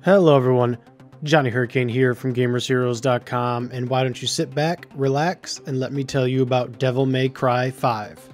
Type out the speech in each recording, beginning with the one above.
Hello everyone, Johnny Hurricane here from GamersHeroes.com, and why don't you sit back, relax, and let me tell you about Devil May Cry 5.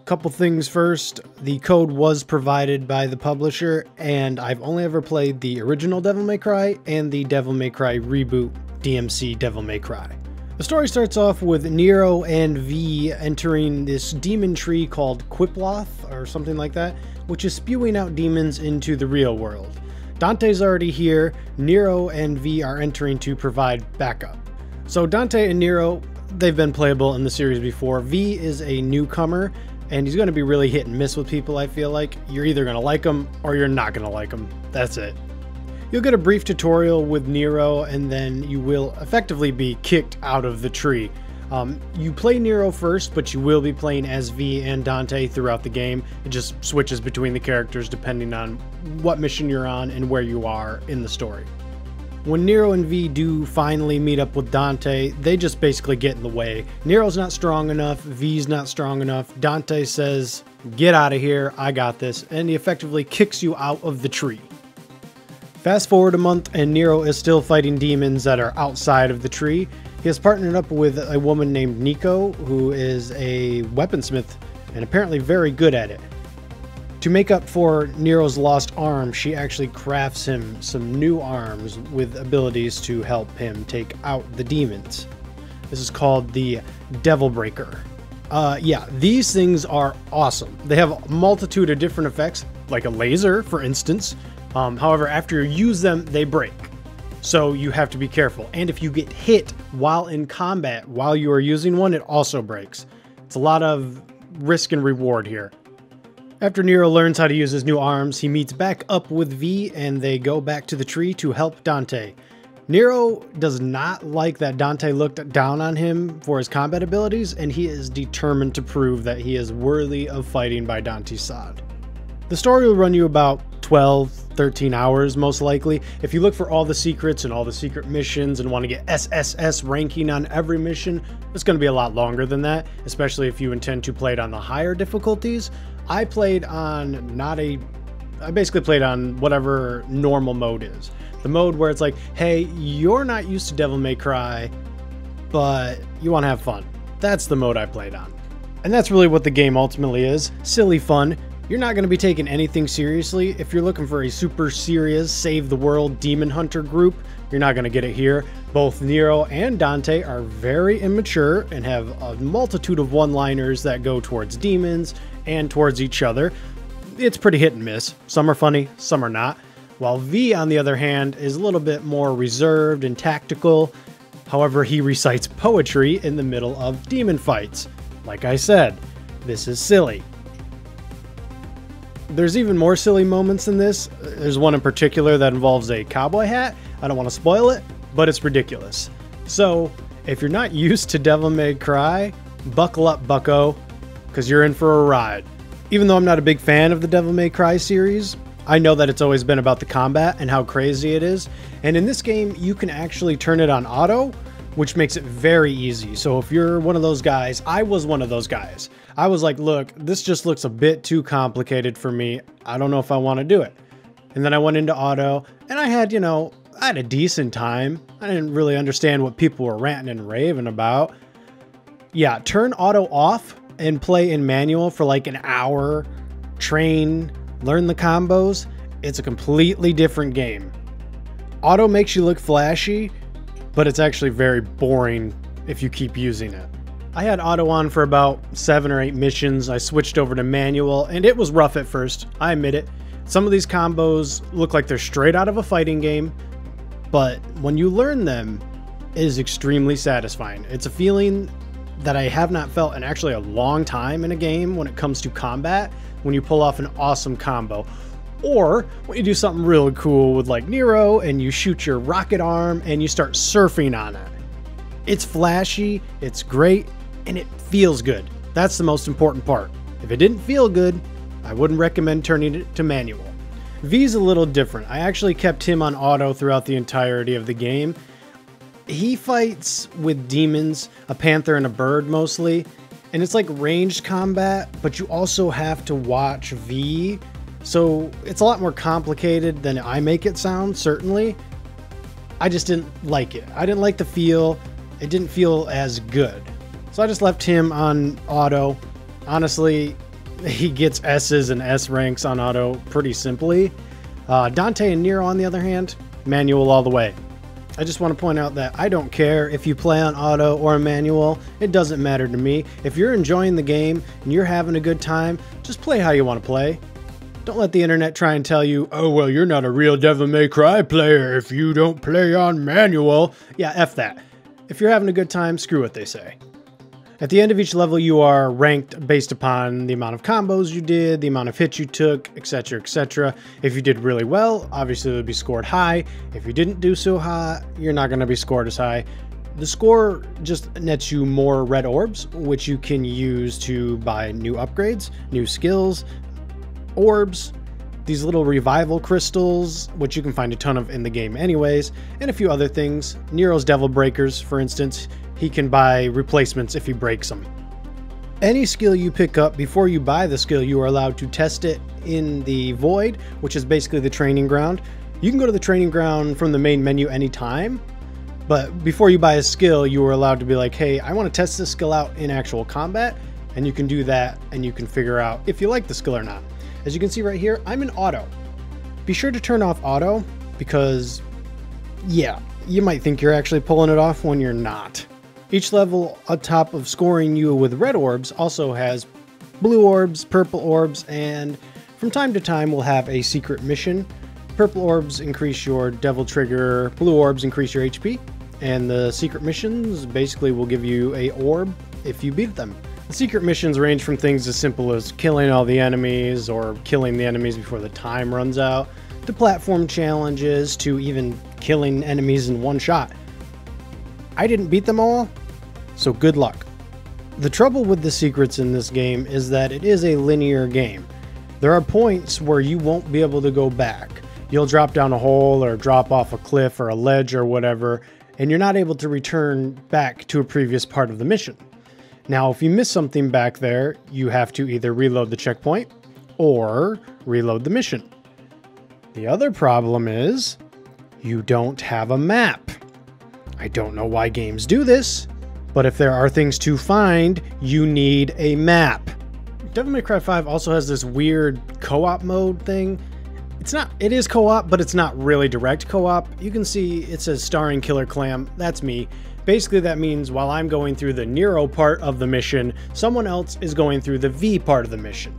Couple things first, the code was provided by the publisher, and I've only ever played the original Devil May Cry and the Devil May Cry reboot DMC Devil May Cry. The story starts off with Nero and V entering this demon tree called Qiploth, or something like that, which is spewing out demons into the real world. Dante's already here, Nero and V are entering to provide backup. So Dante and Nero, they've been playable in the series before. V is a newcomer, and he's going to be really hit and miss with people, I feel like. You're either going to like him, or you're not going to like him. That's it. You'll get a brief tutorial with Nero, and then you will effectively be kicked out of the tree. You play Nero first, but you will be playing as V and Dante throughout the game. It just switches between the characters depending on what mission you're on and where you are in the story. When Nero and V do finally meet up with Dante, they just basically get in the way. Nero's not strong enough, V's not strong enough. Dante says, "Get out of here, I got this," and he effectively kicks you out of the tree. Fast forward a month and Nero is still fighting demons that are outside of the tree. He has partnered up with a woman named Nico, who is a weaponsmith and apparently very good at it. To make up for Nero's lost arm, she actually crafts him some new arms with abilities to help him take out the demons. This is called the Devil Breaker. Yeah, these things are awesome. They have a multitude of different effects, like a laser, for instance. However, after you use them, they break. So you have to be careful. And if you get hit while in combat, while you are using one, it also breaks. It's a lot of risk and reward here. After Nero learns how to use his new arms, he meets back up with V and they go back to the tree to help Dante. Nero does not like that Dante looked down on him for his combat abilities, and he is determined to prove that he is worthy of fighting by Dante's side. The story will run you about 12, 13 hours most likely. If you look for all the secrets and all the secret missions and want to get SSS ranking on every mission, it's going to be a lot longer than that, especially if you intend to play it on the higher difficulties. I basically played on whatever normal mode is. The mode where it's like, hey, you're not used to Devil May Cry, but you want to have fun. That's the mode I played on. And that's really what the game ultimately is. Silly fun. You're not going to be taking anything seriously. If you're looking for a super serious save the world demon hunter group, you're not going to get it here. Both Nero and Dante are very immature and have a multitude of one-liners that go towards demons and towards each other. It's pretty hit and miss. Some are funny, some are not. While V, on the other hand, is a little bit more reserved and tactical. However, he recites poetry in the middle of demon fights. Like I said, this is silly. There's even more silly moments in this. There's one in particular that involves a cowboy hat. I don't want to spoil it, but it's ridiculous. So, if you're not used to Devil May Cry, buckle up, bucko, because you're in for a ride. Even though I'm not a big fan of the Devil May Cry series, I know that it's always been about the combat and how crazy it is. And in this game, you can actually turn it on auto, which makes it very easy. So if you're one of those guys, I was one of those guys. I was like, look, this just looks a bit too complicated for me. I don't know if I want to do it. And then I went into auto and I had a decent time. I didn't really understand what people were ranting and raving about. Yeah, turn auto off and play in manual for like an hour, train, learn the combos. It's a completely different game. Auto makes you look flashy, but it's actually very boring if you keep using it. I had auto on for about 7 or 8 missions. I switched over to manual, and it was rough at first. I admit it. Some of these combos look like they're straight out of a fighting game, but when you learn them, it is extremely satisfying. It's a feeling that I have not felt in actually a long time in a game when it comes to combat, when you pull off an awesome combo. Or when you do something really cool with like Nero and you shoot your rocket arm and you start surfing on it. It's flashy, it's great, and it feels good. That's the most important part. If it didn't feel good, I wouldn't recommend turning it to manual. V's a little different. I actually kept him on auto throughout the entirety of the game. He fights with demons, a panther and a bird mostly, and it's like ranged combat, but you also have to watch V So it's a lot more complicated than I make it sound, certainly. I just didn't like it. I didn't like the feel. It didn't feel as good. So I just left him on auto. Honestly, he gets S's and S ranks on auto pretty simply. Dante and Nero, on the other hand, manual all the way. I just want to point out that I don't care if you play on auto or manual. It doesn't matter to me. If you're enjoying the game and you're having a good time, just play how you want to play. Don't let the internet try and tell you, oh, well, you're not a real Devil May Cry player if you don't play on manual. Yeah, F that. If you're having a good time, screw what they say. At the end of each level, you are ranked based upon the amount of combos you did, the amount of hits you took, etc., etc. If you did really well, obviously it would be scored high. If you didn't do so high, you're not going to be scored as high. The score just nets you more red orbs, which you can use to buy new upgrades, new skills, orbs, these little revival crystals, which you can find a ton of in the game anyways, and a few other things. Nero's Devil Breakers, for instance. He can buy replacements if he breaks them. Any skill you pick up before you buy the skill, you are allowed to test it in the Void, which is basically the training ground. You can go to the training ground from the main menu anytime, but before you buy a skill, you are allowed to be like, hey, I want to test this skill out in actual combat, and you can do that, and you can figure out if you like the skill or not. As you can see right here, I'm in auto. Be sure to turn off auto, because, yeah, you might think you're actually pulling it off when you're not. Each level, on top of scoring you with red orbs, also has blue orbs, purple orbs, and from time to time we'll have a secret mission. Purple orbs increase your devil trigger, blue orbs increase your HP, and the secret missions basically will give you a orb if you beat them. The secret missions range from things as simple as killing all the enemies or killing the enemies before the time runs out, to platform challenges, to even killing enemies in one shot. I didn't beat them all, so good luck. The trouble with the secrets in this game is that it is a linear game. There are points where you won't be able to go back. You'll drop down a hole or drop off a cliff or a ledge or whatever, and you're not able to return back to a previous part of the mission. Now, if you miss something back there, you have to either reload the checkpoint or reload the mission. The other problem is you don't have a map. I don't know why games do this, but if there are things to find, you need a map. Devil May Cry 5 also has this weird co-op mode thing. It is co-op, but it's not really direct co-op. You can see it says starring Killer Clam. That's me. Basically, that means while I'm going through the Nero part of the mission, someone else is going through the V part of the mission.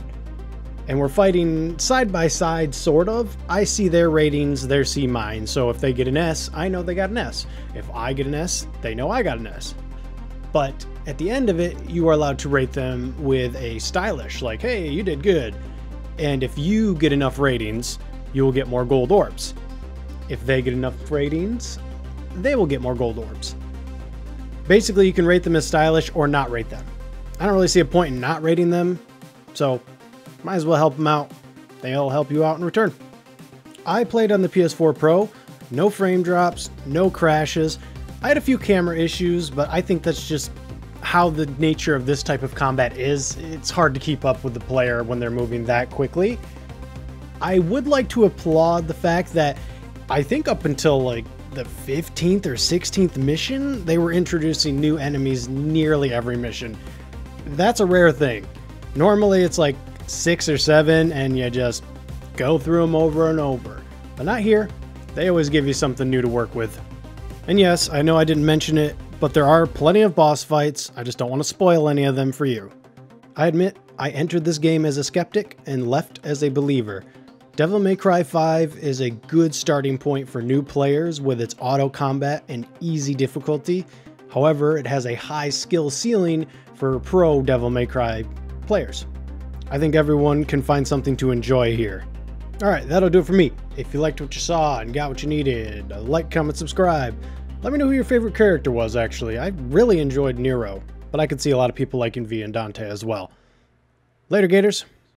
And we're fighting side by side, sort of. I see their ratings, they see mine. So if they get an S, I know they got an S. If I get an S, they know I got an S. But at the end of it, you are allowed to rate them with a stylish, like, hey, you did good. And if you get enough ratings, you will get more gold orbs. If they get enough ratings, they will get more gold orbs. Basically, you can rate them as stylish or not rate them. I don't really see a point in not rating them, so might as well help them out. They'll help you out in return. I played on the PS4 Pro, no frame drops, no crashes. I had a few camera issues, but I think that's just how the nature of this type of combat is. It's hard to keep up with the player when they're moving that quickly. I would like to applaud the fact that I think up until like the 15th or 16th mission, they were introducing new enemies nearly every mission. That's a rare thing. Normally it's like 6 or 7 and you just go through them over and over. But not here. They always give you something new to work with. And yes, I know I didn't mention it, but there are plenty of boss fights. I just don't want to spoil any of them for you. I admit, I entered this game as a skeptic and left as a believer. Devil May Cry 5 is a good starting point for new players with its auto combat and easy difficulty. However, it has a high skill ceiling for pro Devil May Cry players. I think everyone can find something to enjoy here. Alright, that'll do it for me. If you liked what you saw and got what you needed, like, comment, subscribe. Let me know who your favorite character was, actually. I really enjoyed Nero, but I could see a lot of people liking V and Dante as well. Later, Gators.